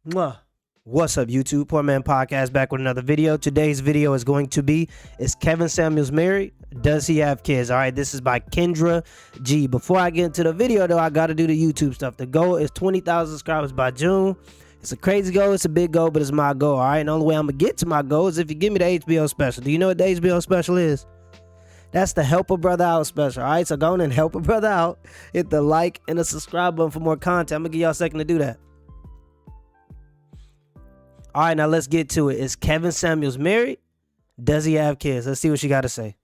Mwah. What's up, YouTube? Poor.Mans.Podcast back with another video. Today's video is going to be, is Kevin Samuels married? Does he have kids? All right, this is by Kendra G. Before I get into the video, though, I got to do the YouTube stuff. The goal is 20,000 subscribers by June. It's a crazy goal. It's a big goal, but it's my goal. All right, and the only way I'm going to get to my goal is if you give me the HBO special. Do you know what the HBO special is? That's the Help a Brother Out special. All right, so go on and help a brother out. Hit the like and the subscribe button for more content. I'm going to give y'all a second to do that. All right, now let's get to it. Is Kevin Samuels married? Does he have kids? Let's see what she got to say.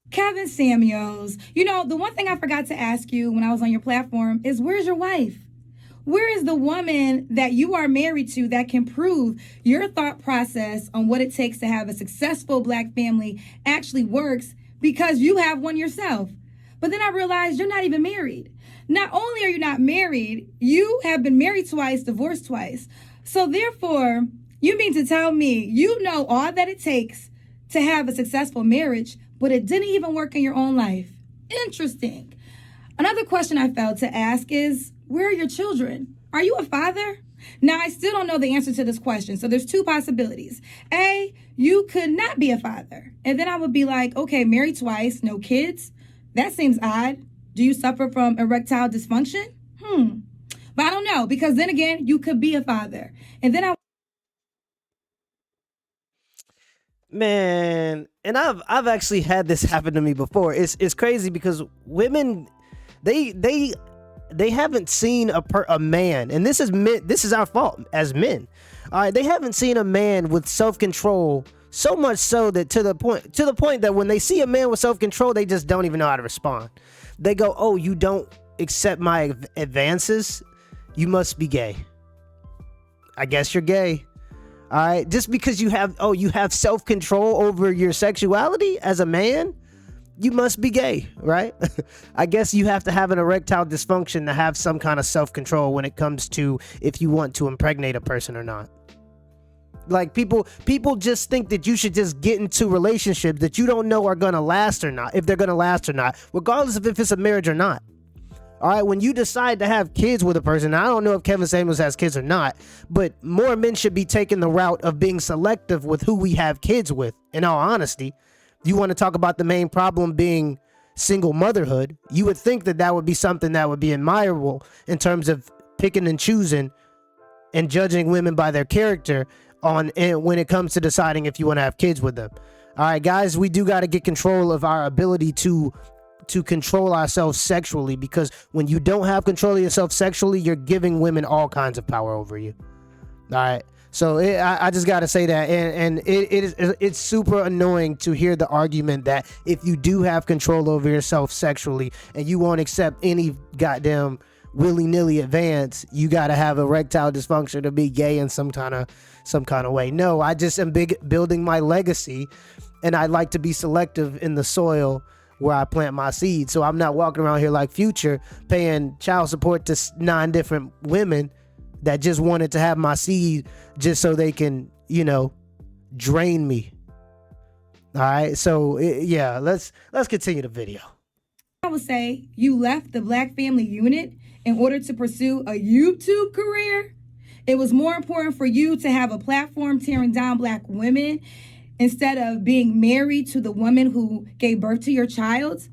Kevin Samuels, you know, the one thing I forgot to ask you when I was on your platform is, where's your wife? Where is the woman that you are married to that can prove your thought process on what it takes to have a successful Black family actually works, because you have one yourself? But then I realized you're not even married. Not only are you not married, you have been married twice, divorced twice. So therefore, you mean to tell me you know all that it takes to have a successful marriage, but it didn't even work in your own life? Interesting. Another question I failed to ask is, where are your children? Are you a father? Now, I still don't know the answer to this question, so there's two possibilities. A, you could not be a father. And then I would be like, okay, married twice, no kids? That seems odd. Do you suffer from erectile dysfunction? But I don't know, because then again, you could be a father. And then Man, and I've actually had this happen to me before. It's crazy because women, they haven't seen a man, and this is our fault as men. All right, they haven't seen a man with self-control, so much so that to the point that when they see a man with self-control, they just don't even know how to respond. They go, "Oh, you don't accept my advances? You must be gay. I guess you're gay." All right, just because you have self-control over your sexuality as a man, you must be gay, right? I guess you have to have an erectile dysfunction to have some kind of self-control when it comes to if you want to impregnate a person or not. Like, people just think that you should just get into relationships that you don't know are gonna last or not, if they're gonna last or not, regardless of if it's a marriage or not. All right, when you decide to have kids with a person, I don't know if Kevin Samuels has kids or not, but more men should be taking the route of being selective with who we have kids with, in all honesty. You want to talk about the main problem being single motherhood, you would think that that would be something that would be admirable in terms of picking and choosing and judging women by their character when it comes to deciding if you want to have kids with them. All right, guys, we do got to get control of our ability to control ourselves sexually, because when you don't have control of yourself sexually, you're giving women all kinds of power over you. All right, so I just got to say that, and it's super annoying to hear the argument that if you do have control over yourself sexually and you won't accept any goddamn willy-nilly advance, you got to have erectile dysfunction to be gay in some kind of way. No, I just am building my legacy, and I like to be selective in the soil where I plant my seeds. So I'm not walking around here like Future paying child support to 9 different women that just wanted to have my seed just so they can, drain me. All right, so yeah, let's continue the video. I would say you left the Black family unit in order to pursue a YouTube career. It was more important for you to have a platform tearing down Black women instead of being married to the woman who gave birth to your child.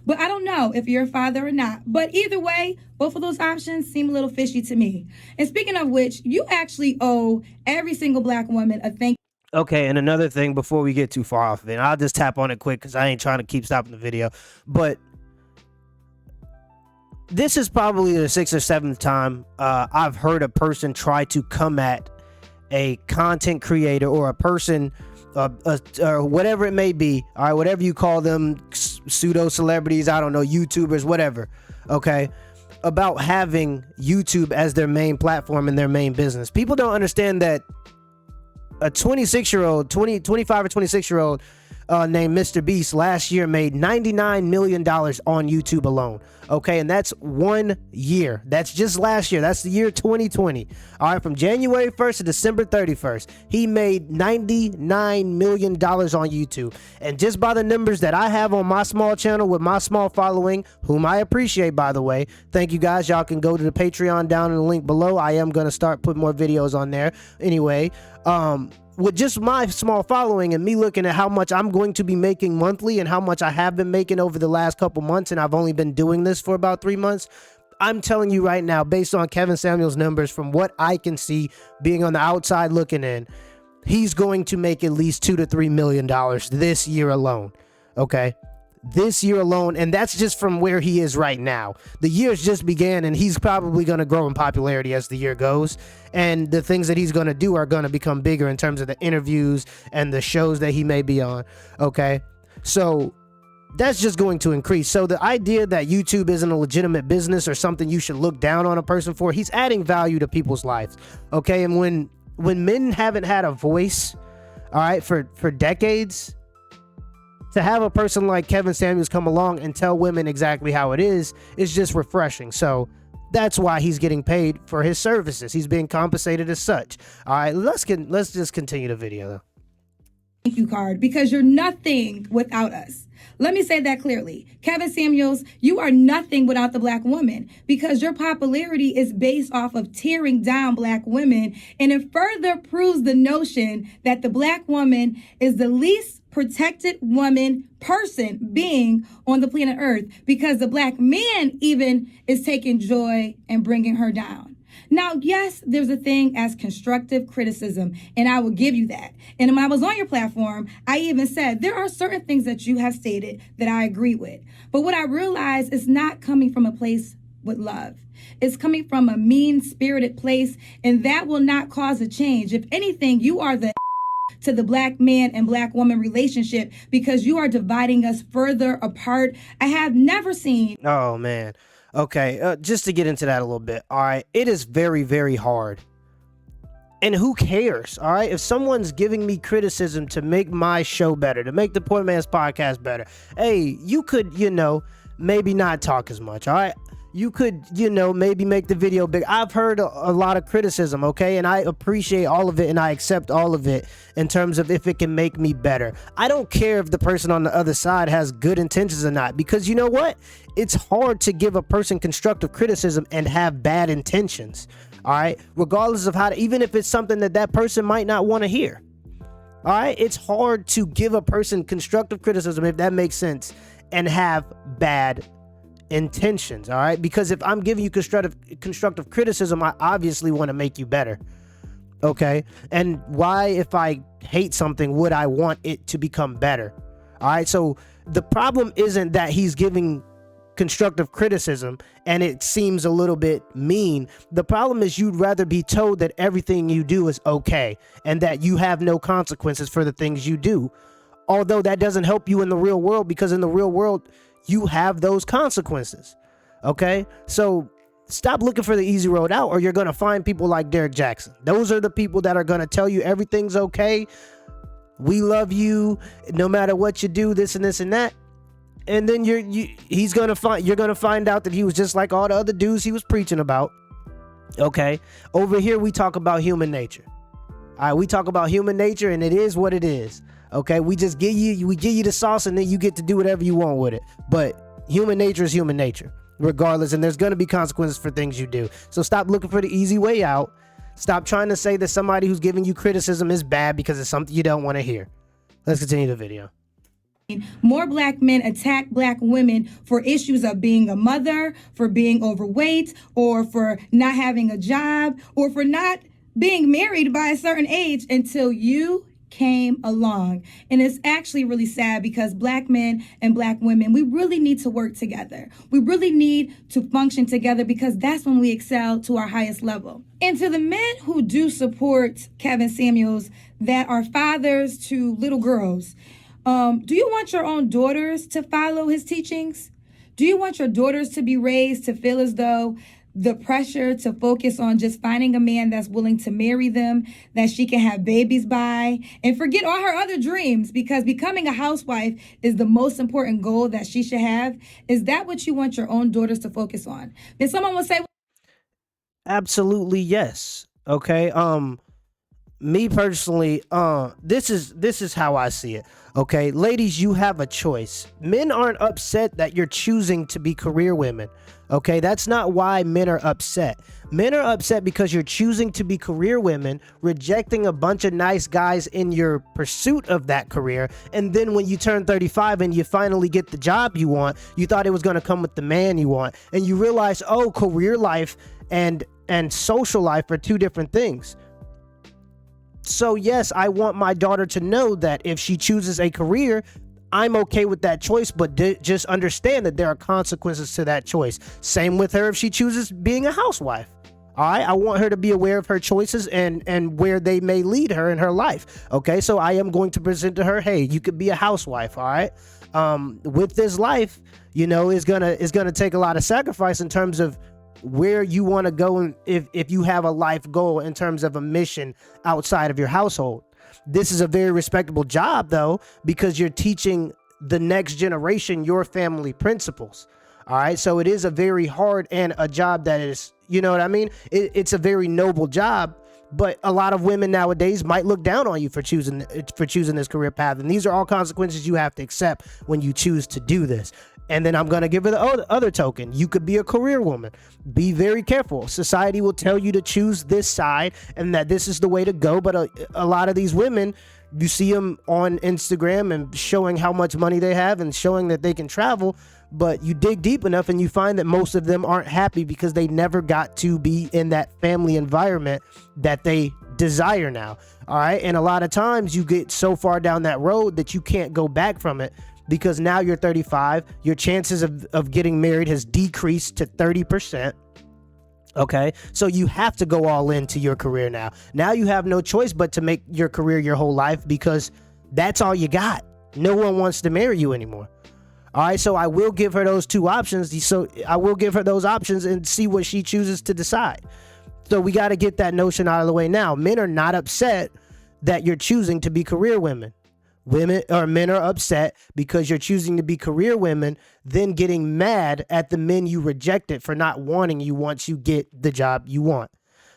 But I don't know if you're a father or not. But either way, both of those options seem a little fishy to me. And speaking of which, you actually owe every single Black woman a thank you. Okay, and another thing before we get too far off of it, I'll just tap on it quick because I ain't trying to keep stopping the video. But this is probably the 6th or 7th time I've heard a person try to come at a content creator or a person or whatever it may be, all right, whatever you call them, pseudo celebrities, I don't know, YouTubers, whatever, okay, about having YouTube as their main platform and their main business. People don't understand that a 25 or 26-year-old named Mr. Beast last year made $99 million on YouTube alone. Okay, and that's 1 year. That's just last year. That's the year 2020. All right, from January 1st to December 31st, he made $99 million on YouTube. And just by the numbers that I have on my small channel with my small following, whom I appreciate, by the way, thank you guys. Y'all can go to the Patreon down in the link below. I am going to start putting more videos on there. Anyway, with just my small following and me looking at how much I'm going to be making monthly and how much I have been making over the last couple months, and I've only been doing this for about 3 months, I'm telling you right now, based on Kevin Samuels' numbers, from what I can see being on the outside looking in, he's going to make at least $2 to $3 million this year alone. Okay? This year alone, and that's just from where he is right now. The year's just began, and he's probably going to grow in popularity as the year goes, and the things that he's going to do are going to become bigger in terms of the interviews and the shows that he may be on. Okay, so that's just going to increase. So the idea that YouTube isn't a legitimate business or something you should look down on a person for, he's adding value to people's lives. Okay, and when men haven't had a voice, all right, for decades, to have a person like Kevin Samuels come along and tell women exactly how it is just refreshing. So that's why he's getting paid for his services. He's being compensated as such. All right, let's just continue the video though. Thank you card, because you're nothing without us. Let me say that clearly. Kevin Samuels, you are nothing without the Black woman, because your popularity is based off of tearing down Black women, and it further proves the notion that the Black woman is the least protected being on the planet Earth, because the Black man even is taking joy and bringing her down. Now, yes, there's a thing as constructive criticism, and I will give you that. And when I was on your platform, I even said there are certain things that you have stated that I agree with. But what I realized is not coming from a place with love. It's coming from a mean-spirited place, and that will not cause a change. If anything, you are the to the Black man and Black woman relationship, because you are dividing us further apart. I have never seen. Oh, man. Okay, just to get into that a little bit. All right, it is very, very hard. And who cares? All right, if someone's giving me criticism to make my show better, to make the Poor.Mans.Podcast better, hey, you could, maybe not talk as much. All right. You could, maybe make the video big. I've heard a lot of criticism, okay? And I appreciate all of it, and I accept all of it in terms of if it can make me better. I don't care if the person on the other side has good intentions or not, because you know what? It's hard to give a person constructive criticism and have bad intentions, all right? Regardless of even if it's something that person might not want to hear. All right? It's hard to give a person constructive criticism, if that makes sense, and have bad intentions, all right? Because if I'm giving you constructive criticism, I obviously want to make you better, okay? And why, if I hate something, would I want it to become better? All right, so the problem isn't that he's giving constructive criticism and it seems a little bit mean. The problem is you'd rather be told that everything you do is okay and that you have no consequences for the things you do, although that doesn't help you in the real world, because in the real world you have those consequences. Okay, so stop looking for the easy road out, or you're gonna find people like Derek Jackson. Those are the people that are gonna tell you everything's okay, we love you no matter what you do, this and this and that, and then you're gonna find out that he was just like all the other dudes he was preaching about. Okay, over here we talk about human nature. All right, we talk about human nature, and it is what it is. Okay, we give you the sauce, and then you get to do whatever you want with it. But human nature is human nature, regardless, and there's going to be consequences for things you do. So stop looking for the easy way out. Stop trying to say that somebody who's giving you criticism is bad because it's something you don't want to hear. Let's continue the video. More Black men attack Black women for issues of being a mother, for being overweight, or for not having a job, or for not being married by a certain age until you came along. And it's actually really sad, because Black men and Black women, we really need to work together. We really need to function together, because that's when we excel to our highest level. And to the men who do support Kevin Samuels, that are fathers to little girls, do you want your own daughters to follow his teachings? Do you want your daughters to be raised to feel as though the pressure to focus on just finding a man that's willing to marry them, that she can have babies by, and forget all her other dreams, because becoming a housewife is the most important goal that she should have. Is that what you want your own daughters to focus on? Then someone will say, Absolutely yes. Okay. Me personally, this is how I see it. Okay, ladies, you have a choice. Men aren't upset that you're choosing to be career women. Okay, that's not why men are upset. Men are upset because you're choosing to be career women, rejecting a bunch of nice guys in your pursuit of that career, and then when you turn 35 and you finally get the job you want, you thought it was going to come with the man you want, and you realize, oh, career life and social life are two different things. So yes, I want my daughter to know that if she chooses a career, I'm okay with that choice, but just understand that there are consequences to that choice. Same with her if she chooses being a housewife. All right, I want her to be aware of her choices and where they may lead her in her life. Okay, so I am going to present to her, hey, you could be a housewife. All right, with this life, you know, is gonna take a lot of sacrifice in terms of where you want to go, and if you have a life goal in terms of a mission outside of your household. This is a very respectable job, though, because you're teaching the next generation your family principles. All right, so it is a very hard and a job that is, you know what I mean? It's a very noble job, but a lot of women nowadays might look down on you for choosing this career path, and these are all consequences you have to accept when you choose to do this. And then I'm going to give her the other token. You could be a career woman. Be very careful. Society will tell you to choose this side and that this is the way to go. But a lot of these women, you see them on Instagram and showing how much money they have and showing that they can travel. But you dig deep enough and you find that most of them aren't happy because they never got to be in that family environment that they desire now. All right. And a lot of times you get so far down that road that you can't go back from it. Because now you're 35, your chances of getting married has decreased to 30%. Okay, so you have to go all into your career now. Now you have no choice but to make your career your whole life because that's all you got. No one wants to marry you anymore. All right, so I will give her those two options. So I will give her those options and see what she chooses to decide. So we got to get that notion out of the way now. Men are not upset that you're choosing to be career women. Men are upset because you're choosing to be career women, then getting mad at the men you rejected for not wanting you once you get the job you want.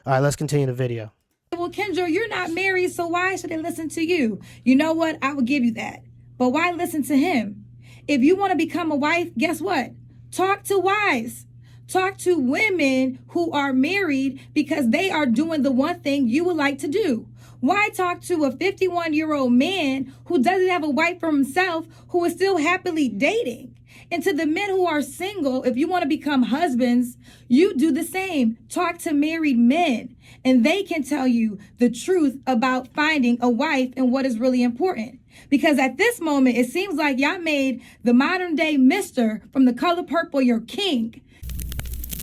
All right, let's continue the video. Well, Kendra, you're not married, so why should they listen to you? You know what? I would give you that. But why listen to him? If you want to become a wife, guess what? Talk to wives. Talk to women who are married because they are doing the one thing you would like to do. Why talk to a 51-year-old man who doesn't have a wife for himself, who is still happily dating? And to the men who are single, if you want to become husbands, you do the same. Talk to married men, and they can tell you the truth about finding a wife and what is really important. Because at this moment, it seems like y'all made the modern day Mr. from The Color Purple your king.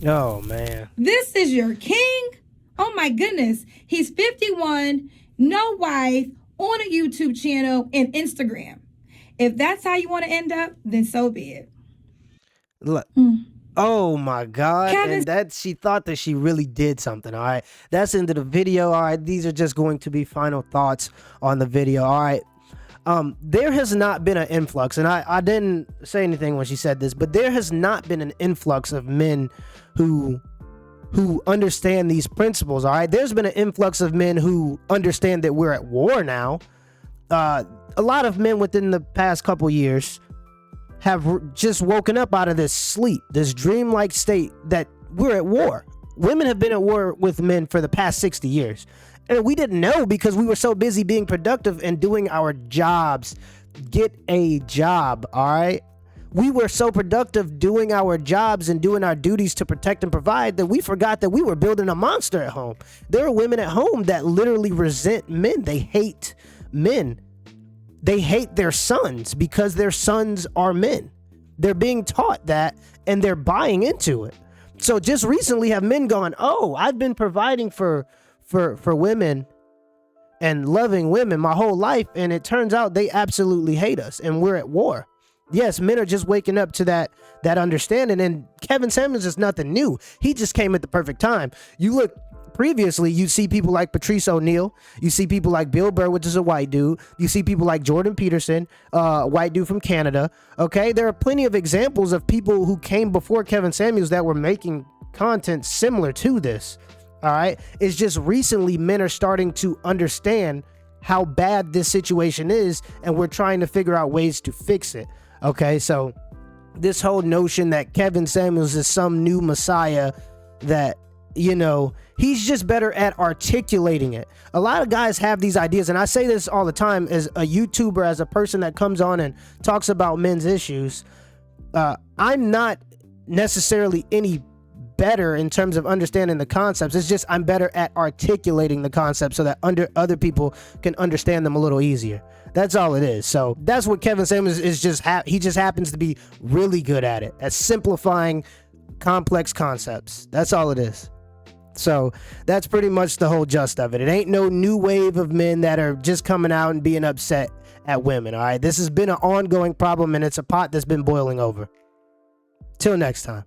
Oh, man. This is your king? Oh, my goodness. He's 51, no wife, on a YouTube channel and Instagram. If that's how you want to end up, then so be it. Look. Oh my God. Kevin. And that she thought that she really did something. All right. That's the end of the video. All right. These are just going to be final thoughts on the video. All right. There has not been an influx, and I didn't say anything when she said this, but there has not been an influx of men who understand these principles. All right. There's been an influx of men who understand that we're at war now. A lot of men within the past couple years have just woken up out of this sleep, this dreamlike state that we're at war. Women have been at war with men for the past 60 years. And we didn't know because we were so busy being productive and doing our jobs. Get a job, all right? We were so productive doing our jobs and doing our duties to protect and provide that we forgot that we were building a monster at home. There are women at home that literally resent men. They hate men. They hate their sons because their sons are men. They're being taught that and they're buying into it. So just recently have men gone, oh, I've been providing for women and loving women my whole life, and it turns out they absolutely hate us and we're at war. yes, men are just waking up to that understanding. And Kevin Samuels is nothing new. He just came at the perfect time. You look previously, you see people like Patrice O'Neal. You see people like Bill Burr, which is a white dude. You see people like Jordan Peterson, white dude from Canada. Okay, there are plenty of examples of people who came before Kevin Samuels that were making content similar to this. All right, it's just recently men are starting to understand how bad this situation is, and we're trying to figure out ways to fix it. Okay, so this whole notion that Kevin Samuels is some new messiah, that, you know, he's just better at articulating it. A lot of guys have these ideas, and I say this all the time as a YouTuber, as a person that comes on and talks about men's issues. I'm not necessarily any better in terms of understanding the concepts. It's just I'm better at articulating the concepts so that other people can understand them a little easier. That's all it is. So that's what Kevin Samuels is. He just happens to be really good at it, at simplifying complex concepts. That's all it is. So that's pretty much the whole gist of it. It ain't no new wave of men that are just coming out and being upset at women. All right, this has been an ongoing problem, and it's a pot that's been boiling over. Till next time.